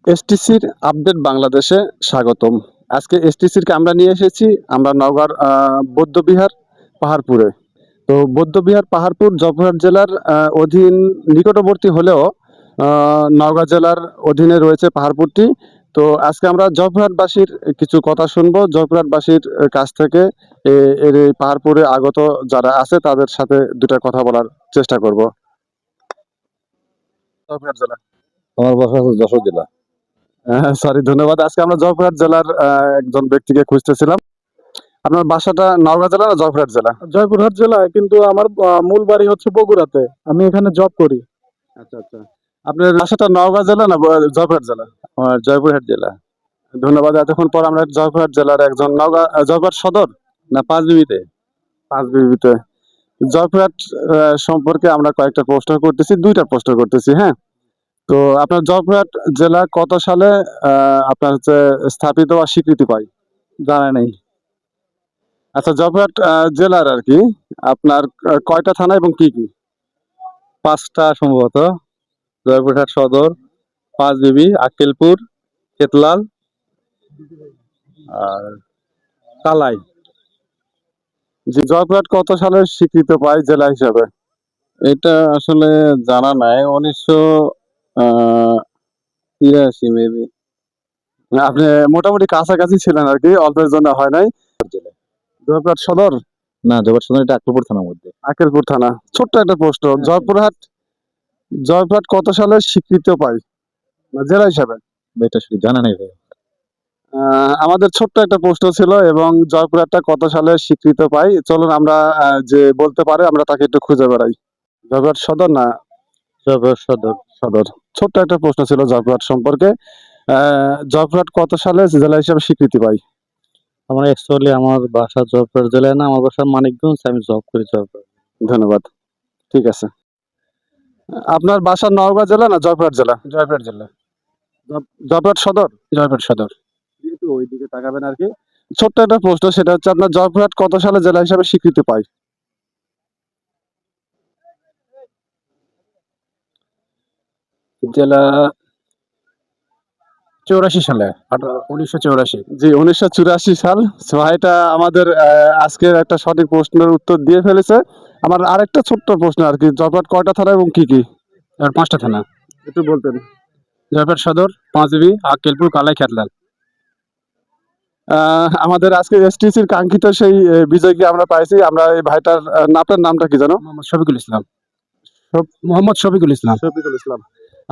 এসটিসির update বাংলাদেশে স্বাগতম। আজকে এসটিসির কে আমরা নিয়ে এসেছি আমরা নওগাঁর বৌদ্ধবিহার পাহাড়পুরে। তো বৌদ্ধবিহার পাহাড়পুর জয়পুরহাট জেলার অধীন নিকটবর্তী হলেও নওগাঁ জেলার অধীনে রয়েছে পাহাড়পুরটি। তো আজকে আমরা জয়পুরহাটবাসীর কিছু কথা শুনবো, জয়পুরহাটবাসীর কাছ থেকে এর এই পাহাড়পুরে আগত যারা আছে তাদের সাথে দুটা কথা বলার চেষ্টা করব। জয়পুরহাট জেলা। আমার বাসা হচ্ছে যশোর জেলা। সরি, ধন্যবাদ। আজকে আমরা জয়পুরহাট জেলার একজন ব্যক্তিকে খুঁজতেছিলাম। আপনার বাসাটা নওগাঁ জেলা না জয়পুরহাট জেলা? জয়পুরহাট জেলায়, কিন্তু আমার মূল বাড়ি হচ্ছে বগুড়াতে। আমি এখানে জব করি। আচ্ছা আচ্ছা, আপনার বাসাটা নওগাঁ জেলা না জয়পুরহাট জেলা? আমার জয়পুরহাট জেলা। ধন্যবাদ। এতক্ষণ পর আমরা জয়পুরহাট জেলার একজন জয়পুরহাট সদর না, পাঁচবিবিতে। পাঁচবিবিতে জয়পুরহাট সম্পর্কে আমরা কয়েকটা প্রশ্ন করতেছি, দুইটা প্রশ্ন করতেছি। হ্যাঁ, তো আপনার জয়পুরহাট জেলা কত সালে আপনার হচ্ছে স্থাপিত বা স্বীকৃতি পায়? জানা নেই। আচ্ছা, জয়পুরহাট জেলার আর কি আপনার কয়টা থানা এবং কি কি? 5টা সম্ভবত। জয়পুরহাট সদর, পাঁচবিবি, আক্কেলপুর, কেতলাল আর কালাই। জি, জয়পুরহাট কত সালে স্বীকৃত পায় জেলা হিসাবে? এটা আসলে জানা নাই। 1983 মেবি। আপনি মোটামুটি কাছাকাছি ছিলেন আর কি, অল্পের জন্য হয় নাই। জয়পুরহাট সদর না, জয়পুরহাট সদর এটা আক্কেলপুর থানার মধ্যে। আকেলপুর থানা। ছোট্ট একটা প্রশ্ন, জয়পুরহাট কত সালে স্বীকৃত পায় জেলা হিসাবে? এটা শুধু জানা নেই ভাই। আমাদের ছোট্ট একটা প্রশ্ন ছিল, এবং জয়পুরহাটটা কত সালে স্বীকৃত পাই। চলুন আমরা যে বলতে পারে আমরা তাকে একটু খুঁজে বেড়াই। জয়পুরহাট সদর না জয়পুরহাট সদর। সদর? ছোট্ট একটা প্রশ্ন ছিল জয়পুরহাট সম্পর্কে। জয়পুরহাট কত সালে জেলা হিসাবে স্বীকৃতি পাই? আমার বাসা জয়পুরহাট জেলায় না, আমার বাসা মানিকগঞ্জ। আমি জব করি জয়পুরহাট। ধন্যবাদ, ঠিক আছে। আপনার বাসা নওগাঁ জেলা না জয়পুরহাট জেলা? জয়পুরহাট জেলা। জয়পুরহাট সদর? জয়পুরহাট সদর। যেহেতু ওইদিকে তাকাবেন আর কি। ছোট্ট একটা প্রশ্ন, সেটা হচ্ছে আপনার জয়পুরহাট কত সালে জেলা হিসাবে স্বীকৃতি পায়? জেলা 84 সালে, 1984। জি, 1984 সাল। এটা আমাদের আজকের একটা সঠিক প্রশ্নের উত্তর দিয়ে ফেলেছে। আমার আরেকটা ছোট্ট প্রশ্ন আর কি, জয়পুরহাট কয়টা থানা এবং কি কি? আর 5টা থানা। একটু বলতেন। জয়পুরহাট সদর, পাঁচবিবি, আক্কেলপুর, কালাই, খেতলাল। আমাদের আজকে এসটিসির কাঙ্ক্ষিত সেই বিজয়কে আমরা পাইছি। আমরা এই ভাইটার আপনার নামটা কি জানো? মোহাম্মদ শফিকুল ইসলাম। মোহাম্মদ শফিকুল ইসলাম। শফিকুল ইসলাম।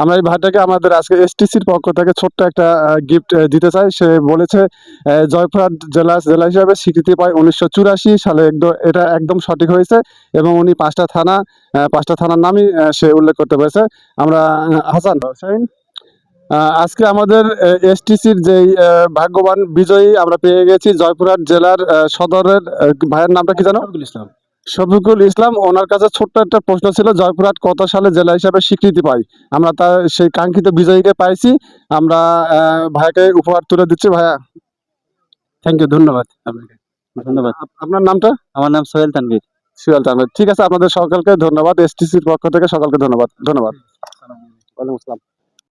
আমরা এই ভাইটাকে আমাদের আজকে এসটিসির পক্ষ থেকে ছোট্ট একটা গিফট দিতে চাই। সে বলেছে জয়পুরহাট জেলা হিসাবে স্বীকৃতি পায় 1984 সালে। এটা একদম সঠিক হয়েছে, এবং উনি 5টা থানার নামই সে উল্লেখ করতে পেরেছে। আমরা হাসান হোসেন, আজকে আমাদের এসটিসির যেই ভাগ্যবান বিজয়ী আমরা পেয়ে গেছি জয়পুরহাট জেলার সদরের ভাইয়ের নামটা কি জানো? শফিকুল ইসলাম। শফিকুল ইসলাম। ওনার কাছে ছোট্ট একটা প্রশ্ন ছিল, জয়পুরহাট কত সালে জেলা হিসাবে স্বীকৃতি পাই? আমরা তার সেই কাঙ্ক্ষিত বিজয়ীকে পাইছি। আমরা ভাইয়াকে উপহার তুলে দিচ্ছি। ভাইয়া, থ্যাংক ইউ, ধন্যবাদ আপনাকে। ধন্যবাদ। আপনার নামটা? আমার নাম সোহেল তানভীর। সুয়াল তাহমেদ। ঠিক আছে, আপনাদের সকলকে ধন্যবাদ। এসটিসির পক্ষ থেকে সকলকে ধন্যবাদ। ওয়ালাইকুম আসসালাম।